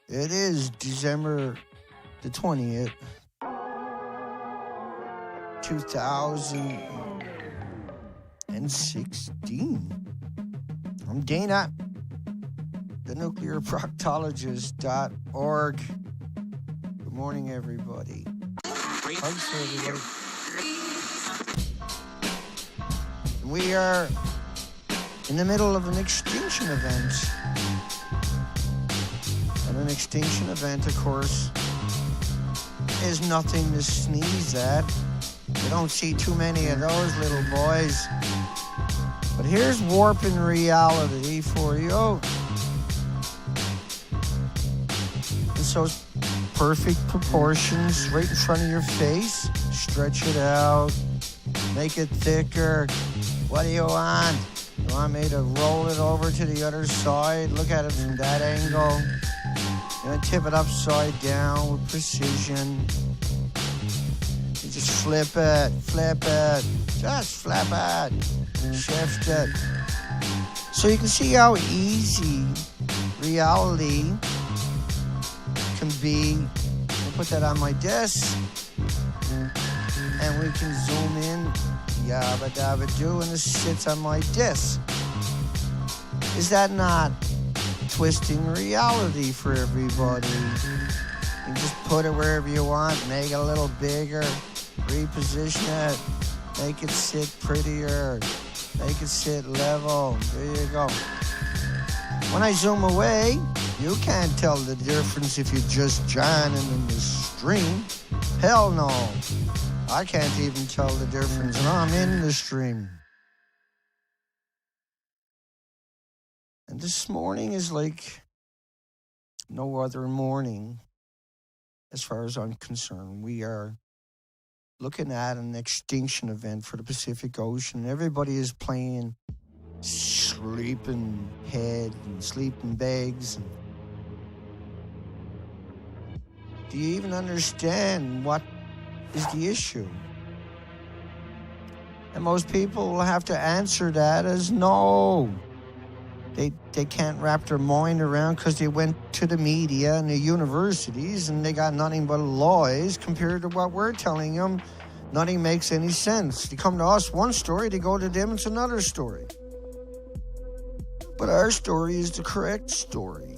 It is December the 20th, 2016. I'm Dana, the nuclearproctologist.org. Good morning, everybody. Thanks for everybody. We are in the middle of an extinction event. And an extinction event, of course, is nothing to sneeze at. You don't see too many of those little boys. But here's warping reality for you. And so perfect proportions right in front of your face. Stretch it out. Make it thicker. What do you want? You want me to roll it over to the other side? Look at it from that angle. You're going to tip it upside down with precision. You just flip it. Just flip it. Shift it. So you can see how easy reality can be. I'll put that on my desk. And we can zoom in. Yabba dabba doo, and it sits on my desk. Is that not twisting reality for everybody? You just put it wherever you want, make it a little bigger, reposition it, make it sit prettier, make it sit level. There you go. When I zoom away, you can't tell the difference if you're just joining in the stream. Hell no. I can't even tell the difference, and I'm in the stream. And this morning is like no other morning, as far as I'm concerned. We are looking at an extinction event for the Pacific Ocean. Everybody is playing sleeping head and sleeping bags. Do you even understand what is the issue? And most people will have to answer that as no. They can't wrap their mind around because they went to the media and the universities and they got nothing but lies compared to what we're telling them. Nothing makes any sense. They come to us one story, they go to them, it's another story. But our story is the correct story.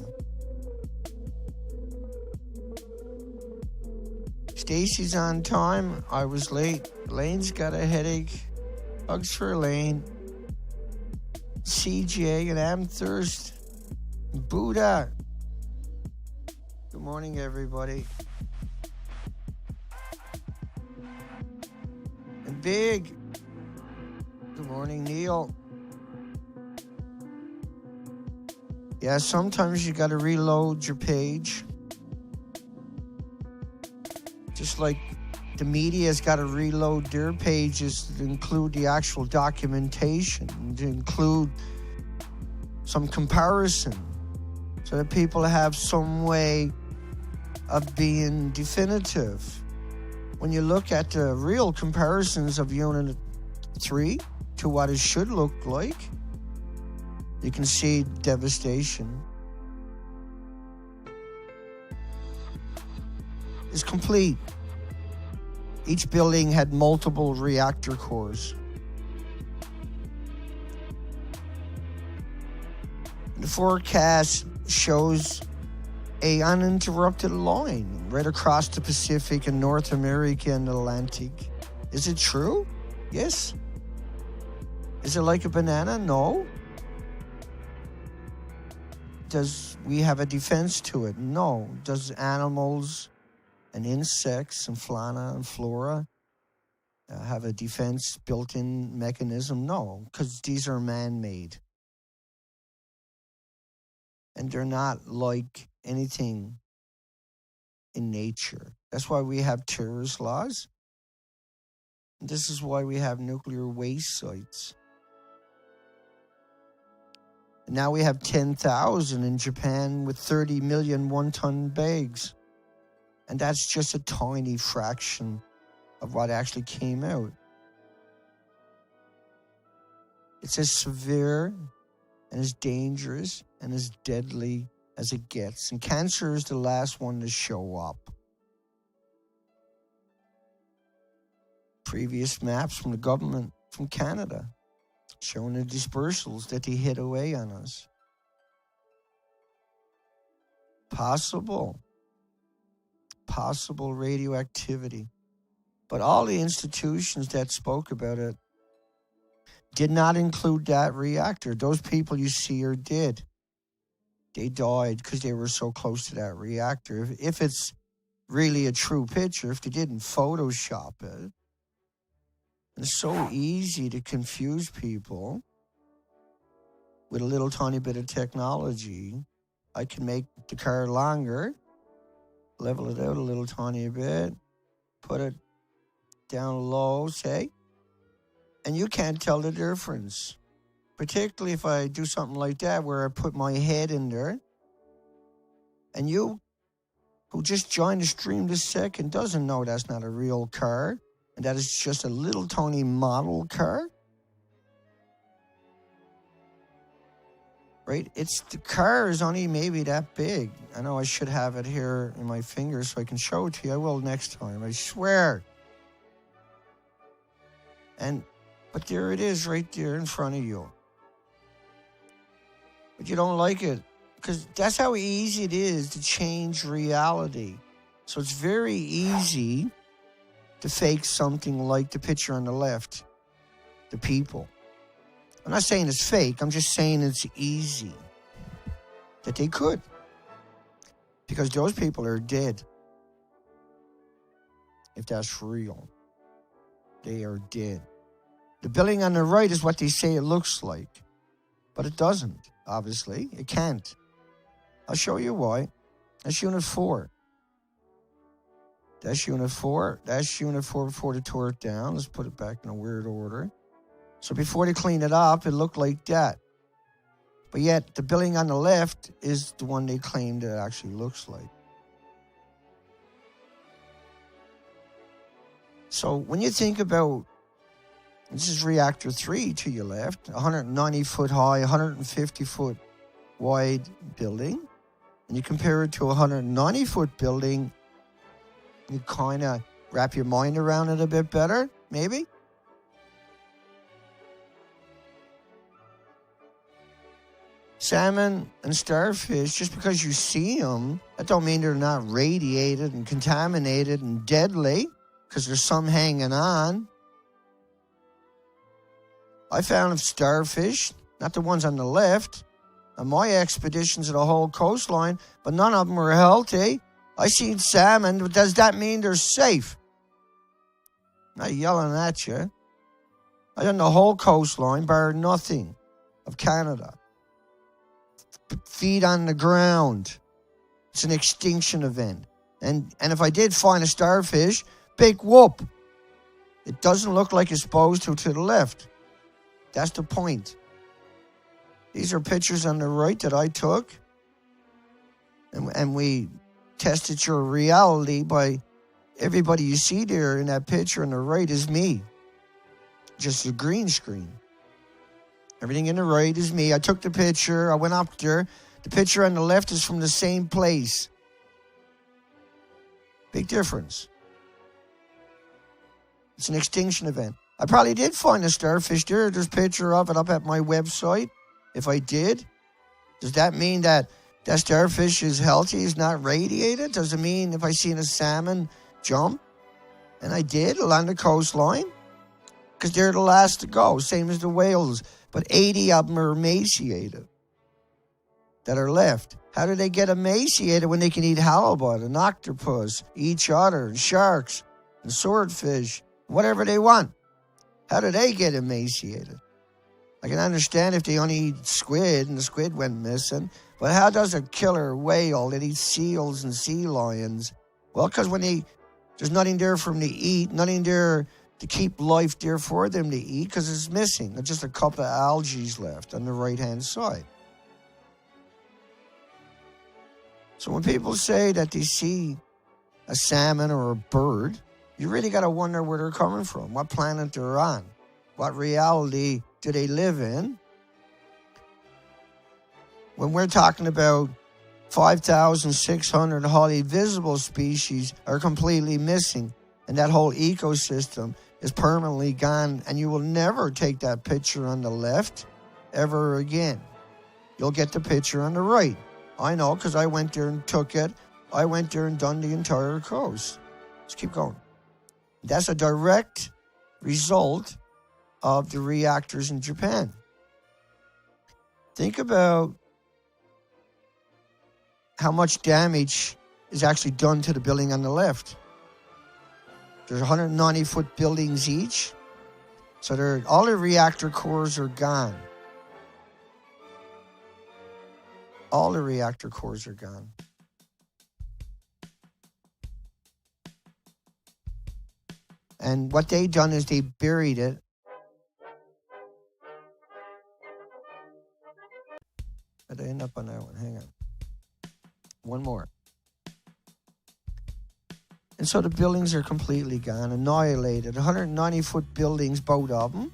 Stacy's on time. I was late. Lane's got a headache. Hugs for Lane. CJ and Amthurst. Buddha. Good morning, everybody. And Big. Good morning, Neil. Yeah, sometimes you got to reload your page. Just like the media's got to reload their pages to include the actual documentation, to include some comparison, so that people have some way of being definitive. When you look at the real comparisons of Unit 3 to what it should look like, you can see devastation. Is complete. Each building had multiple reactor cores. The forecast shows a uninterrupted line right across the Pacific and North America and Atlantic. Is it true? Yes. Is it like a banana? No. Does we have a defense to it? No. Does animals and insects and fauna and flora have a defense built-in mechanism? No, because these are man-made. And they're not like anything in nature. That's why we have terrorist laws. And this is why we have nuclear waste sites. And now we have 10,000 in Japan with 30 million one-ton bags. And that's just a tiny fraction of what actually came out. It's as severe and as dangerous and as deadly as it gets. And cancer is the last one to show up. Previous maps from the government from Canada showing the dispersals that they hit away on us. Possible radioactivity. But all the institutions that spoke about it did not include that reactor. Those people you see are dead. They died because they were so close to that reactor. If it's really a true picture, if they didn't Photoshop it, it's so easy to confuse people with a little tiny bit of technology. I can make the car longer, level it out a little tiny bit, put it down low, say, and you can't tell the difference. Particularly if I do something like that where I put my head in there, and you who just joined the stream this second doesn't know that's not a real car, and that is just a little tiny model car. Right? The car is only maybe that big. I know I should have it here in my fingers so I can show it to you. I will next time, I swear. But there it is right there in front of you. But you don't like it because that's how easy it is to change reality. So it's very easy to fake something like the picture on the left, the people. I'm not saying it's fake. I'm just saying it's easy that they could. Because those people are dead. If that's real. They are dead. The building on the right is what they say it looks like. But it doesn't, obviously. It can't. I'll show you why. That's Unit 4. That's Unit 4. That's Unit 4 before they tore it down. Let's put it back in a weird order. So before they cleaned it up, it looked like that. But yet, the building on the left is the one they claimed it actually looks like. So when you think about, this is reactor 3 to your left, 190 foot high, 150 foot wide building. And you compare it to a 190 foot building, you kind of wrap your mind around it a bit better, maybe. Salmon and starfish, just because you see them, that don't mean they're not radiated and contaminated and deadly, because there's some hanging on. I found starfish, not the ones on the left, on my expeditions of the whole coastline, but none of them were healthy. I seen salmon. Does that mean they're safe? I'm not yelling at you. I done the whole coastline, bar nothing, of Canada. Feet on the ground. It's an extinction event. And if I did find a starfish, big whoop. It doesn't look like it's supposed to the left. That's the point. These are pictures on the right that I took. And we tested your reality by everybody you see there in that picture on the right is me. Just a green screen. Everything in the right is me. I took the picture. I went up there. The picture on the left is from the same place. Big difference. It's an extinction event. I probably did find a starfish there. There's a picture of it up at my website. If I did, does that mean that that starfish is healthy, is not radiated? Does it mean if I seen a salmon jump? And I did along the coastline. Because they're the last to go, same as the whales. But 80 of them are emaciated that are left. How do they get emaciated when they can eat halibut and octopus, each other, and sharks, and swordfish, whatever they want? How do they get emaciated? I can understand if they only eat squid and the squid went missing, but how does a killer whale that eats seals and sea lions? Well, because when there's nothing there for them to eat, nothing there to keep life there for them to eat, because it's missing. There's just a couple of algae left on the right-hand side. So when people say that they see a salmon or a bird, you really got to wonder where they're coming from, what planet they're on, what reality do they live in. When we're talking about 5,600 highly visible species are completely missing, and that whole ecosystem is permanently gone, and you will never take that picture on the left ever again. You'll get the picture on the right. I know, because I went there and took it. I went there and done the entire coast. Let's keep going. That's a direct result of the reactors in Japan. Think about how much damage is actually done to the building on the left. There's 190-foot buildings each. So all the reactor cores are gone. All the reactor cores are gone. And what they done is they buried it. How'd I end up on that one? Hang on. One more. And so the buildings are completely gone, annihilated. 190-foot buildings, both of them.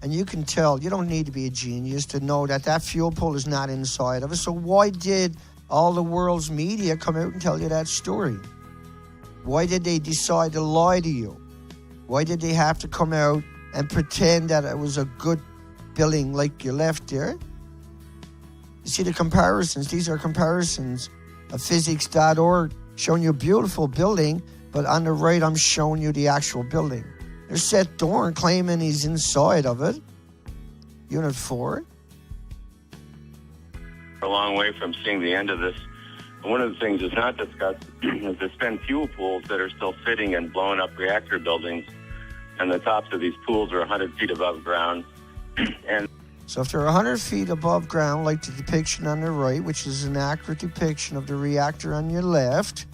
And you can tell, you don't need to be a genius to know that that fuel pool is not inside of it. So why did all the world's media come out and tell you that story? Why did they decide to lie to you? Why did they have to come out and pretend that it was a good building like you left there? You see the comparisons. These are comparisons of physics.org showing you a beautiful building, but on the right I'm showing you the actual building. There's Seth Dorn claiming he's inside of it. Unit 4. A long way from seeing the end of this. One of the things that's not discussed is the spent fuel pools that are still sitting in blown up reactor buildings, and the tops of these pools are 100 feet above ground. And so if they're 100 feet above ground, like the depiction on the right, which is an accurate depiction of the reactor on your left,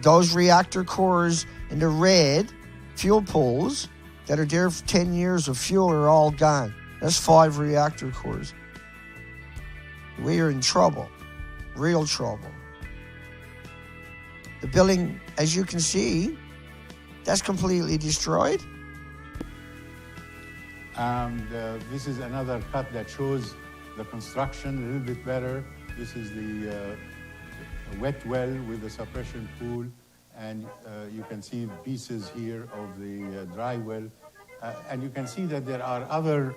those reactor cores in the red, fuel pools that are there for 10 years of fuel are all gone. That's 5 reactor cores. We are in trouble, real trouble. The building, as you can see, that's completely destroyed. And this is another cut that shows the construction a little bit better. This is the wet well with the suppression pool, and you can see pieces here of the dry well. And you can see that there are other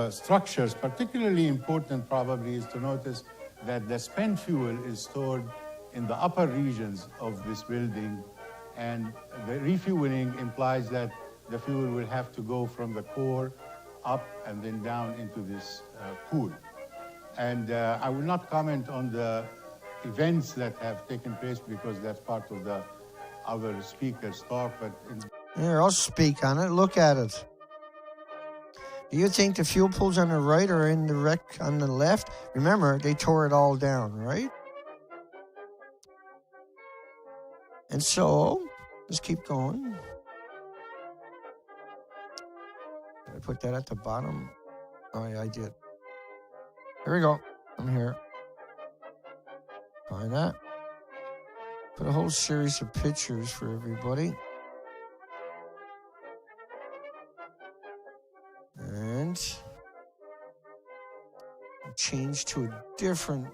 structures. Particularly important probably is to notice that the spent fuel is stored in the upper regions of this building, and the refueling implies that the fuel will have to go from the core up and then down into this pool. And I will not comment on the events that have taken place because that's part of the other speakers' talk, but... Here, I'll speak on it. Look at it. Do you think the fuel pools on the right are in the wreck on the left? Remember, they tore it all down, right? And so, let's keep going. Did I put that at the bottom? Oh, yeah, I did. Here we go. I'm here. Find that. Put a whole series of pictures for everybody. And change to a different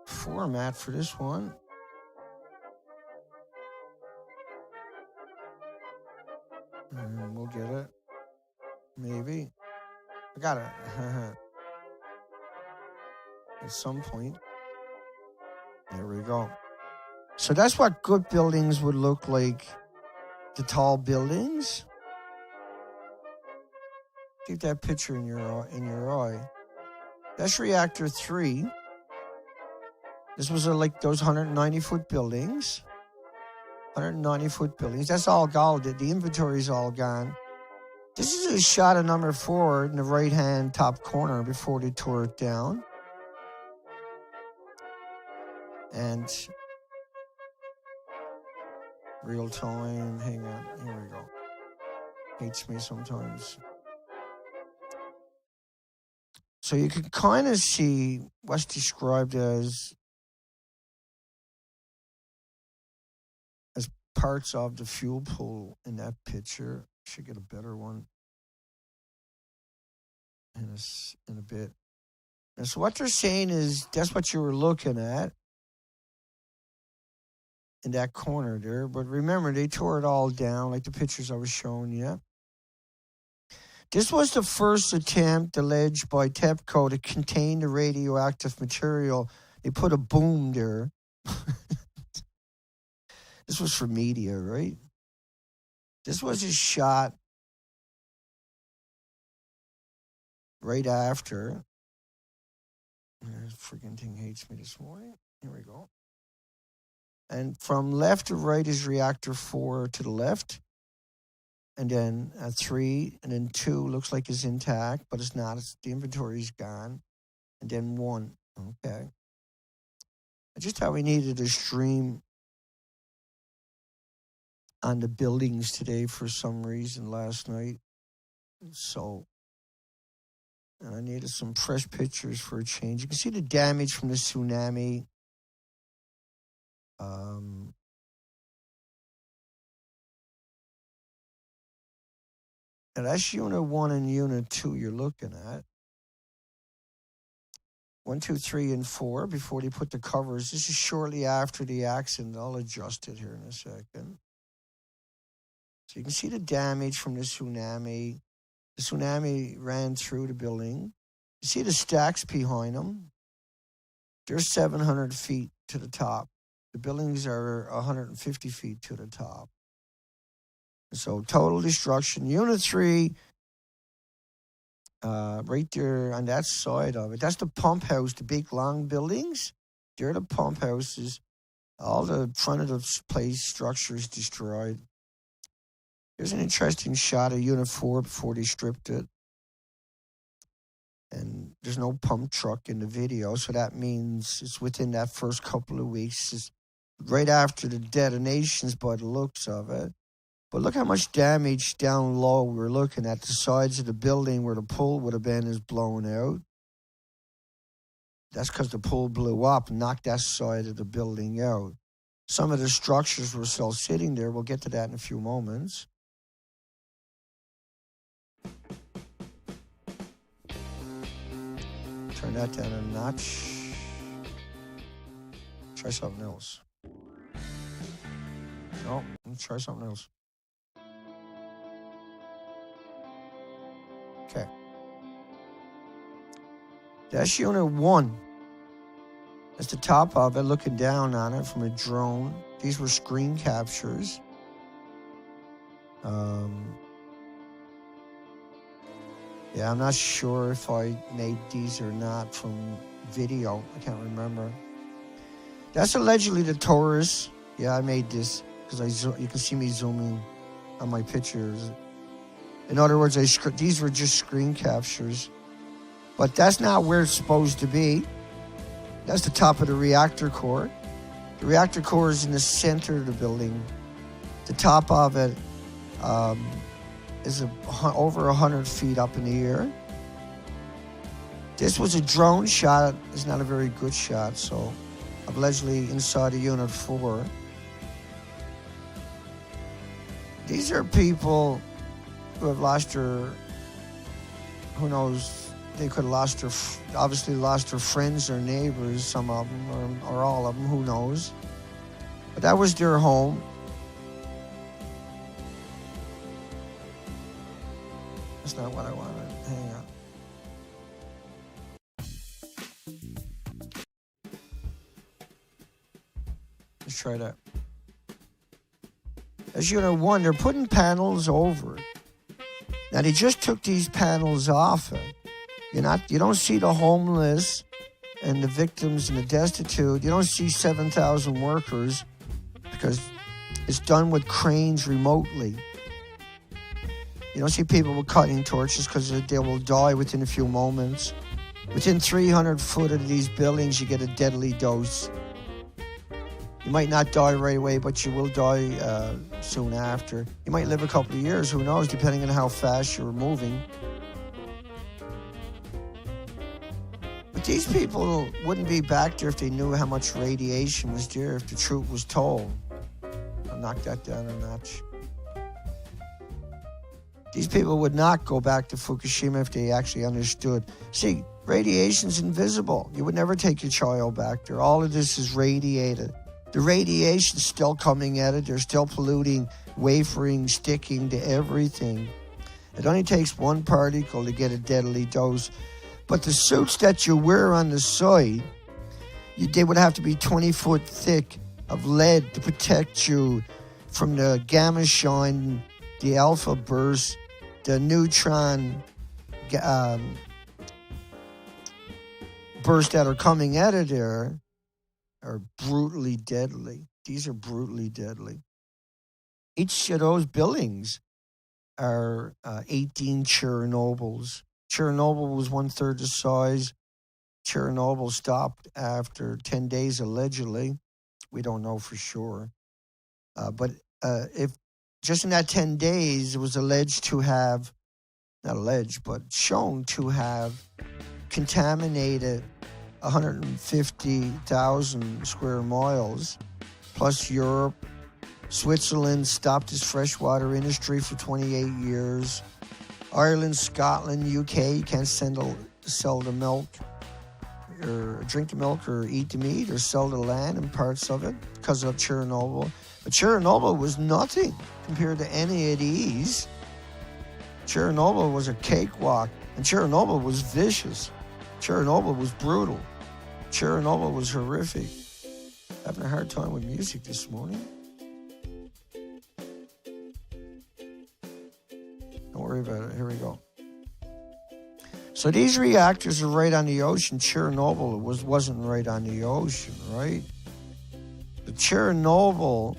format for this one. And we'll get it. Maybe. I got it. At some point. There we go. So that's what good buildings would look like. The tall buildings. Keep that picture in your eye. That's reactor 3. This was like those 190-foot buildings. 190-foot buildings. That's all gone. The inventory is all gone. This is a shot of number 4 in the right-hand top corner before they tore it down. And real time. Hang on. Here we go. Hates me sometimes. So you can kind of see what's described as parts of the fuel pool in that picture. Should get a better one in a bit. And so what they're saying is that's what you were looking at in that corner there. But remember, they tore it all down, like the pictures I was showing you. This was the first attempt alleged by TEPCO to contain the radioactive material. They put a boom there. This was for media, right? This was a shot right after. This freaking thing hates me this morning. Here we go. And from left to right is reactor 4 to the left. And then 3, and then 2 looks like it's intact, but it's not. The inventory's gone. And then 1. Okay. I just thought we needed a stream on the buildings today for some reason last night. So, and I needed some fresh pictures for a change. You can see the damage from the tsunami. And that's unit 1 and unit 2 you're looking at. 1, 2, 3, and 4 before they put the covers. This is shortly after the accident. I'll adjust it here in a second. So you can see the damage from the tsunami. The tsunami ran through the building. You see the stacks behind them. They're 700 feet to the top. The buildings are 150 feet to the top. So total destruction. Unit 3, right there on that side of it. That's the pump house, the big long buildings. They're the pump houses. All the front of the place structure is destroyed. Here's an interesting shot of Unit 4 before they stripped it. And there's no pump truck in the video, so that means it's within that first couple of weeks. It's right after the detonations by the looks of it. But look how much damage down low we're looking at. The sides of the building where the pool would have been is blown out. That's because the pool blew up and knocked that side of the building out. Some of the structures were still sitting there. We'll get to that in a few moments. Turn that down a notch. Try something else. No, let's try something else. Okay. That's unit 1. That's the top of it, looking down on it from a drone. These were screen captures. Yeah, I'm not sure if I made these or not from video. I can't remember. That's allegedly the Taurus. Yeah, I made this because you can see me zooming on my pictures. In other words, these were just screen captures. But that's not where it's supposed to be. That's the top of the reactor core. The reactor core is in the center of the building. The top of it is over 100 feet up in the air. This was a drone shot. It's not a very good shot, so allegedly inside of Unit 4. These are people who have lost their, who knows, they could have lost their, obviously lost their friends or neighbors, some of them, or all of them, who knows. But that was their home. That's not what I wanted. Hang on. Let's try that. As Unit 1, they're putting panels over it. Now, they just took these panels off it. You don't see the homeless and the victims and the destitute. You don't see 7,000 workers because it's done with cranes remotely. You don't see people with cutting torches because they will die within a few moments. Within 300 foot of these buildings, you get a deadly dose. You might not die right away, but you will die soon after. You might live a couple of years, who knows, depending on how fast you're moving. But these people wouldn't be back there if they knew how much radiation was there, if the truth was told. I'll knock that down a notch. These people would not go back to Fukushima if they actually understood. See, Radiation's invisible. You would never take your child back there. All of this is radiated. The radiation's still coming at it. They're still polluting, wafering, sticking to everything. It only takes one particle to get a deadly dose. But the suits that you wear on the side, they would have to be 20 foot thick of lead to protect you from the gamma shine, the alpha burst, the neutron bursts that are coming out of there are brutally deadly. These are brutally deadly. Each of those buildings are 18 Chernobyls. Chernobyl was 1/3 the size. Chernobyl stopped after 10 days, allegedly. We don't know for sure. But if just in that 10 days, it was alleged to have, not alleged, but shown to have contaminated 150,000 square miles, plus Europe. Switzerland stopped its freshwater industry for 28 years. Ireland, Scotland, UK, you can't sell the milk or drink the milk or eat the meat or sell the land and parts of it because of Chernobyl. But Chernobyl was nothing compared to any of these. Chernobyl was a cakewalk, and Chernobyl was vicious. Chernobyl was brutal. Chernobyl was horrific. Having a hard time with music this morning. Don't worry about it. Here we go. So these reactors are right on the ocean. Chernobyl wasn't right on the ocean, right? The Chernobyl,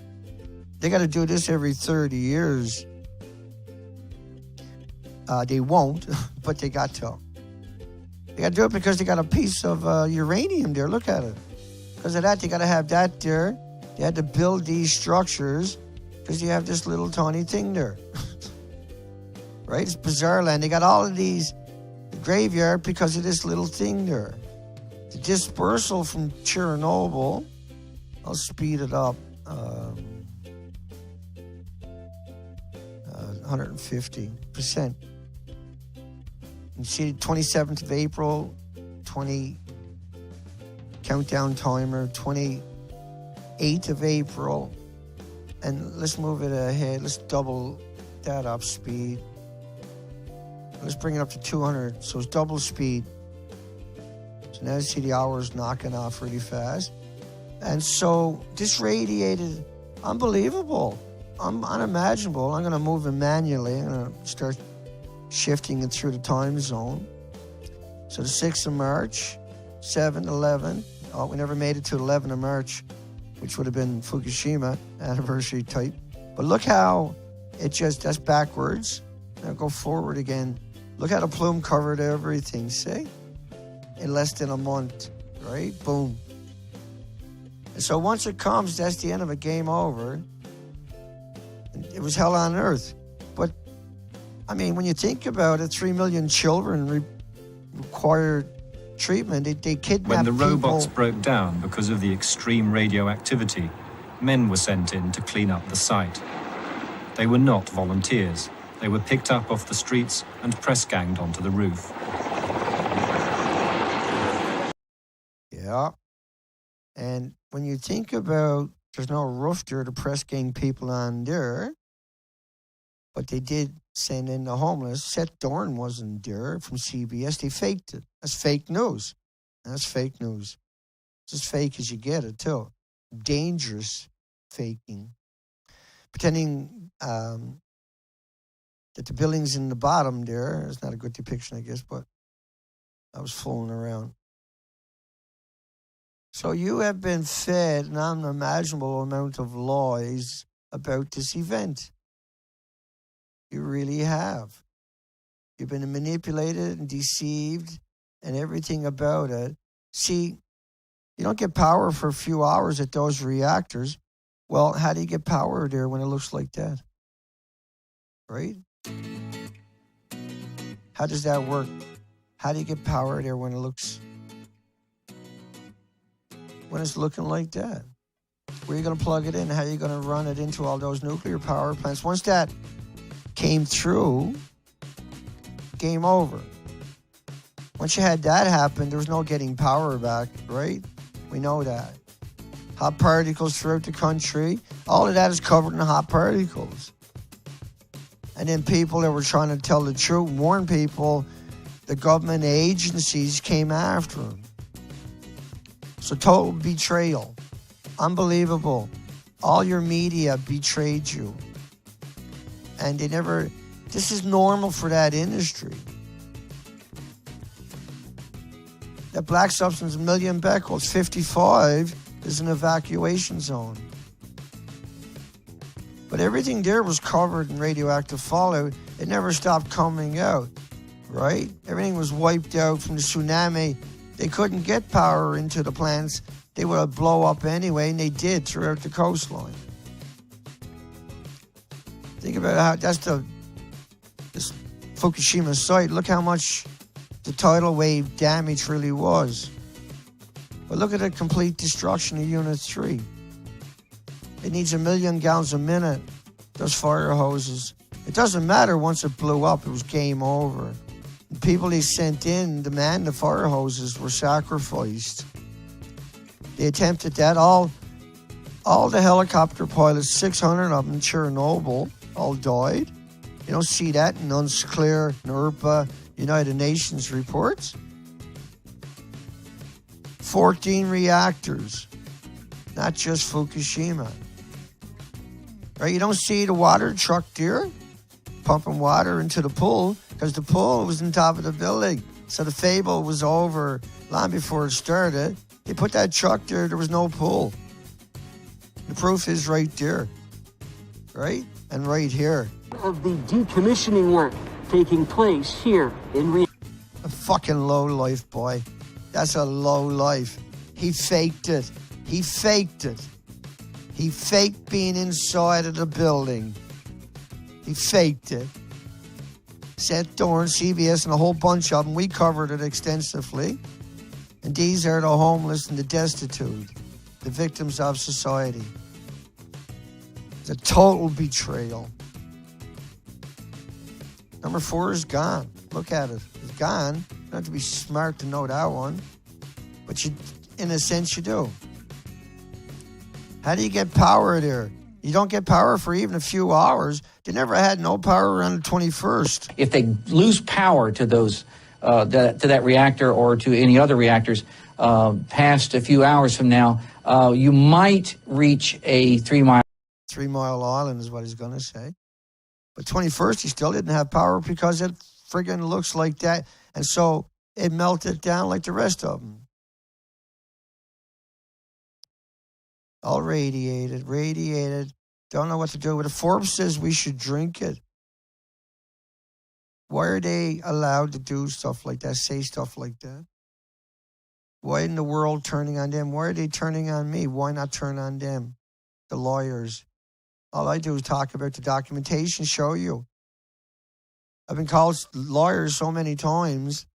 they got to do this every 30 years. They won't, but they got to. They got to do it because they got a piece of uranium there. Look at it. Because of that, they got to have that there. They had to build these structures because you have this little tiny thing there. Right? It's bizarre land. They got all of these graveyard because of this little thing there. The dispersal from Chernobyl, I'll speed it up, 150%. You see, 27th of April, 20 countdown timer, 28th of April, and let's move it ahead. Let's double that up speed. Let's bring it up to 200, so it's double speed. So now you see the hours knocking off really fast. And so this radiated, unbelievable, unimaginable. I'm going to move it manually. I'm going to start shifting it through the time zone. So the 6th of March, 7, 11. Oh, we never made it to 11 of March, which would have been Fukushima anniversary type. But look how it just, that's backwards. Now go forward again. Look how the plume covered everything, see? In less than a month, right? Boom. And so once it comes, that's the end of it, game over. It was hell on earth. But, I mean, when you think about it, 3 million children required treatment. They kidnapped When the robots people. broke down because of the extreme radioactivity, men were sent in to clean up the site. They were not volunteers. They were picked up off the streets and press-ganged onto the roof. Yeah. And when you think about, there's no roof there to press-gang people on there, but they did send in the homeless. Seth Dorn wasn't there from CBS. They faked it. That's fake news. That's fake news. It's as fake as you get it, too. Dangerous faking. Pretending that the building's in the bottom there. It's not a good depiction, I guess, but I was fooling around. So you have been fed an unimaginable amount of lies about this event. You really have. You've been manipulated and deceived and everything about it. See, you don't get power for a few hours at those reactors. Well, how do you get power there when it looks like that? Right? How does that work? How do you get power there when it's looking like that? Where are you going to plug it in? How are you going to run it into all those nuclear power plants? Once that came through, game over. Once you had that happen, there was no getting power back, right? We know that. Hot particles throughout the country. All of that is covered in hot particles. And then people that were trying to tell the truth, warn people, the government agencies came after them. So total betrayal. Unbelievable. All your media betrayed you. And they never, this is normal for that industry. That black substance, 1 million becquerels, 55 is an evacuation zone. But everything there was covered in radioactive fallout. It never stopped coming out, right? Everything was wiped out from the tsunami. They couldn't get power into the plants. They would blow up anyway, and they did throughout the coastline. Think about how this Fukushima site. Look how much the tidal wave damage really was. But look at the complete destruction of Unit 3. It needs 1 million gallons a minute, those fire hoses. It doesn't matter once it blew up, it was game over. The people they sent in to man the fire hoses were sacrificed. They attempted that. All the helicopter pilots, 600 of them in Chernobyl, all died. You don't see that in UNSCLEAR, NERPA, United Nations reports. 14 reactors, not just Fukushima. Right? You don't see the water truck there pumping water into the pool because the pool was on top of the building. So the fable was over long before it started. They put that truck there was no pool. The proof is right there, right? And right here. Of the decommissioning work taking place here in a fucking low life, boy. That's a low life. He faked it. He faked it. He faked being inside of the building. He faked it. Seth Dorn, CBS, and a whole bunch of them. We covered it extensively. And these are the homeless and the destitute, the victims of society. It's a total betrayal. Number 4 is gone. Look at it. It's gone. You don't have to be smart to know that one. But you, in a sense, you do. How do you get power there? You don't get power for even a few hours. They never had no power around the 21st. If they lose power to those, to that reactor or to any other reactors past a few hours from now, you might reach a 3-mile. 3-mile island is what he's going to say. But 21st, he still didn't have power because it friggin' looks like that. And so it melted down like the rest of them. All radiated. Don't know what to do with it. Forbes says we should drink it. Why are they allowed to do stuff like that, say stuff like that? Why in the world turning on them? Why are they turning on me? Why not turn on them, the lawyers? All I do is talk about the documentation, show you. I've been called lawyers so many times.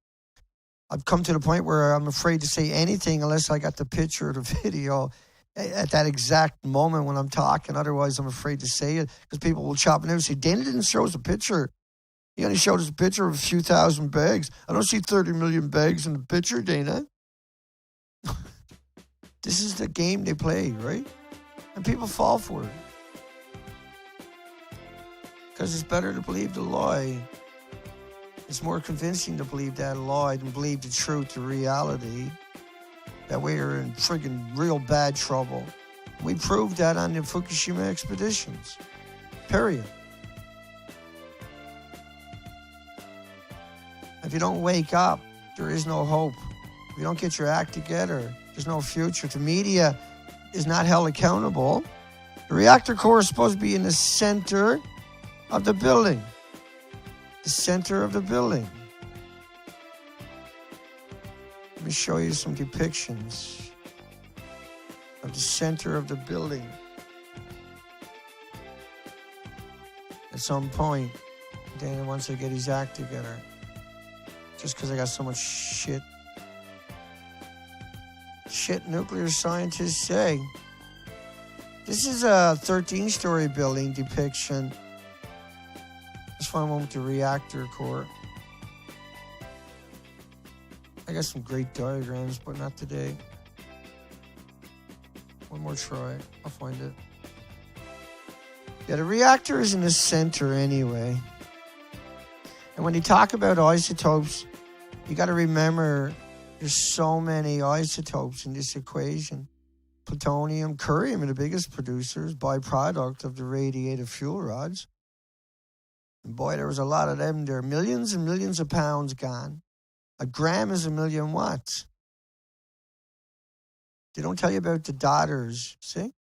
I've come to the point where I'm afraid to say anything unless I got the picture or the video at that exact moment when I'm talking. Otherwise, I'm afraid to say it because people will chop it and say, Dana didn't show us a picture. He only showed us a picture of a few thousand bags. I don't see 30 million bags in the picture, Dana. This is the game they play, right? And people fall for it. Because it's better to believe the lie. It's more convincing to believe that lie than believe the truth, the reality. That we are in friggin' real bad trouble. We proved that on the Fukushima expeditions. Period. If you don't wake up, there is no hope. If you don't get your act together, there's no future. The media is not held accountable. The reactor core is supposed to be in the center of the building. The center of the building. Let me show you some depictions of the center of the building. At some point, Dana wants to get his act together. Just because I got so much shit. Shit nuclear scientists say. This is a 13-story building depiction. This one with the reactor core. I got some great diagrams, but not today. One more try. I'll find it. Yeah, the reactor is in the center anyway. And when you talk about isotopes, you got to remember there's so many isotopes in this equation. Plutonium, curium are the biggest producers, byproduct of the radiative fuel rods. And boy, there was a lot of them there. Millions and millions of pounds gone. A gram is 1,000,000 watts. They don't tell you about the daughters, see?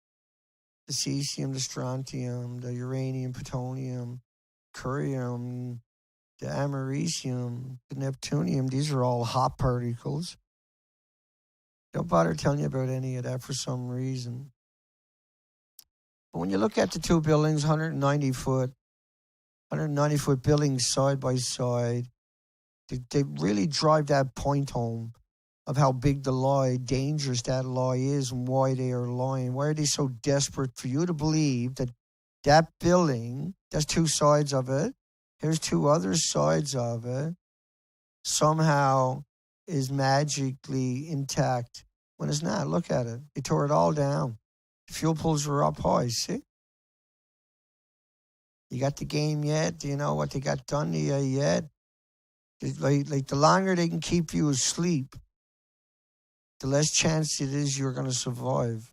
The cesium, the strontium, the uranium, plutonium, curium, the americium, the neptunium. These are all hot particles. Don't bother telling you about any of that for some reason. But when you look at the two buildings, 190 foot buildings side by side, they really drive that point home of how big the lie, dangerous that lie is, and why they are lying. Why are they so desperate for you to believe that that building, that's two sides of it, here's two other sides of it, somehow is magically intact when it's not. Look at it. They tore it all down. The fuel pools were up high, see? You got the game yet? Do you know what they got done to you yet? Like the longer they can keep you asleep, the less chance it is you're going to survive.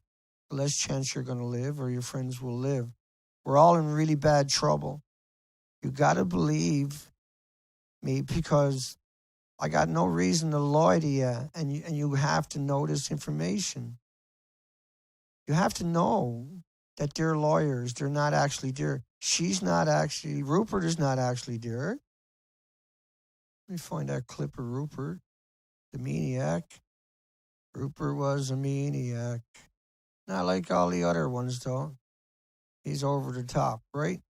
The less chance you're going to live or your friends will live. We're all in really bad trouble. You got to believe me because I got no reason to lie to you, and you have to know this information. You have to know that they're lawyers. They're not actually there. Rupert is not actually there. Let me find that clip of Rupert, the maniac. Rupert was a maniac. Not like all the other ones, though. He's over the top, right?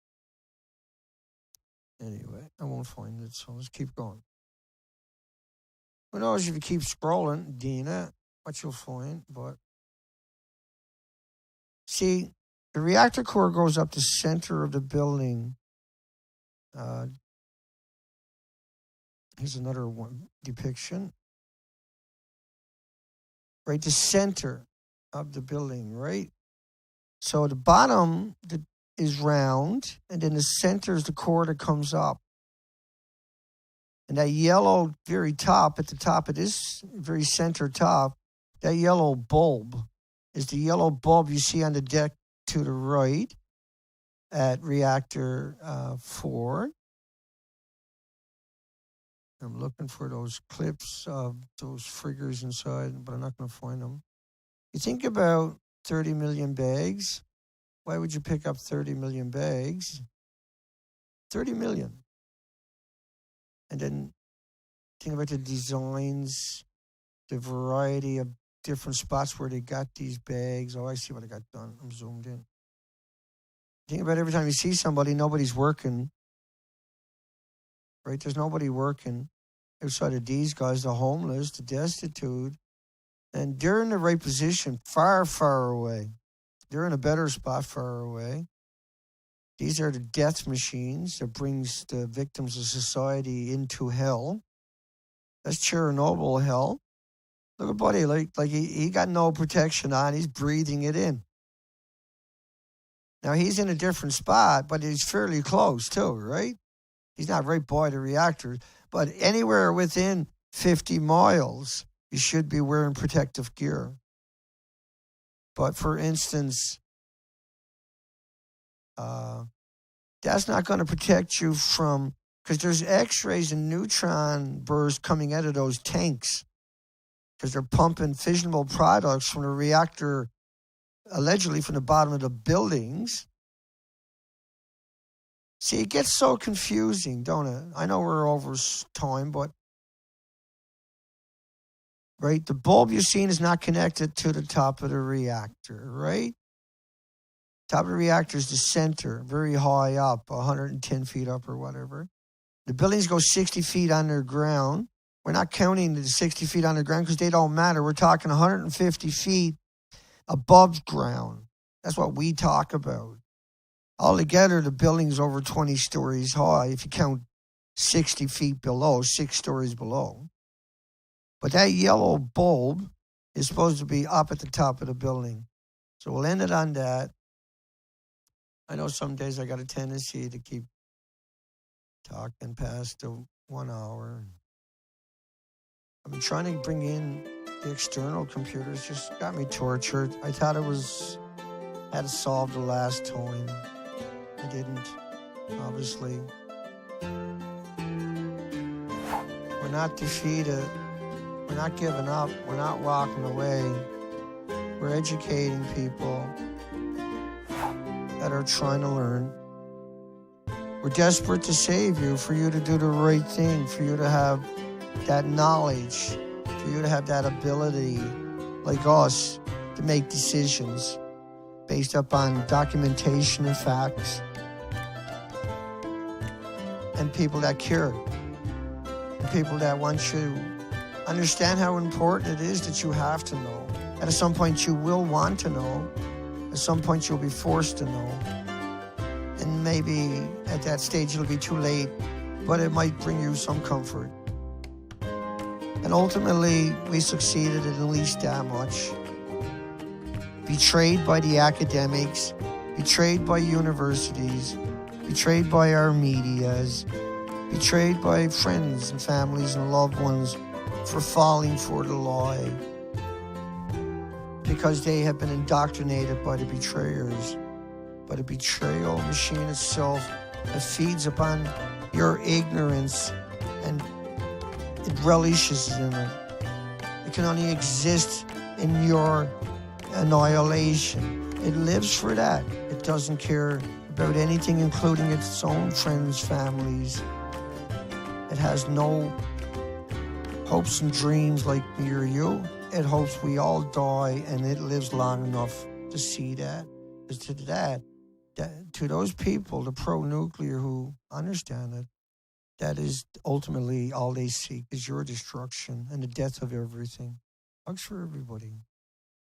Anyway, I won't find it, so let's keep going. Who knows if you keep scrolling, Dina, what you'll find, but... See, the reactor core goes up the center of the building. Here's another one depiction. Right, the center of the building, right? So the bottom is round, and then the center is the core that comes up. And that yellow very top, at the top of this very center top, that yellow bulb is the yellow bulb you see on the deck to the right at reactor 4. I'm looking for those clips of those figures inside, but I'm not going to find them. You think about 30 million bags. Why would you pick up 30 million bags? 30 million. And then think about the designs, the variety of different spots where they got these bags. Oh, I see what I got done. I'm zoomed in. Think about every time you see somebody, nobody's working. Right? There's nobody working outside of these guys, the homeless, the destitute. And they're in the right position, far, far away. They're in a better spot far away. These are the death machines that brings the victims of society into hell. That's Chernobyl hell. Look at buddy, like he got no protection on. He's breathing it in. Now, he's in a different spot, but he's fairly close too, right? He's not right by the reactors, but anywhere within 50 miles, you should be wearing protective gear. But for instance, that's not going to protect you from, because there's X-rays and neutron bursts coming out of those tanks, because they're pumping fissionable products from the reactor, allegedly from the bottom of the buildings. See, it gets so confusing, don't it? I know we're over time, but right, the bulb you're seeing is not connected to the top of the reactor, right? Top of the reactor is the center, very high up, 110 feet up or whatever. The buildings go 60 feet underground. We're not counting the 60 feet underground because they don't matter. We're talking 150 feet above ground. That's what we talk about. Altogether, the building's over 20 stories high if you count 60 feet below, 6 stories below. But that yellow bulb is supposed to be up at the top of the building. So we'll end it on that. I know some days I got a tendency to keep talking past the 1 hour. I've been trying to bring in the external computers, just got me tortured. I thought had to solve the last time. I didn't, obviously. We're not defeated. We're not giving up. We're not walking away. We're educating people that are trying to learn. We're desperate to save you, for you to do the right thing, for you to have that knowledge, for you to have that ability, like us, to make decisions based upon documentation and facts, and people that care, and people that want you to understand how important it is that you have to know. At some point you will want to know. At some point you'll be forced to know. And maybe at that stage it'll be too late, but it might bring you some comfort. And ultimately, we succeeded at least that much. Betrayed by the academics, betrayed by universities, betrayed by our medias, betrayed by friends and families and loved ones for falling for the lie, because they have been indoctrinated by the betrayers, by the betrayal machine itself that feeds upon your ignorance and it relishes in it. It can only exist in your annihilation. It lives for that. It doesn't care about anything, including its own friends, families. It has no hopes and dreams like me or you. It hopes we all die, and it lives long enough to see that. To those people, the pro-nuclear who understand it, that is ultimately all they seek is your destruction and the death of everything. Hugs for everybody.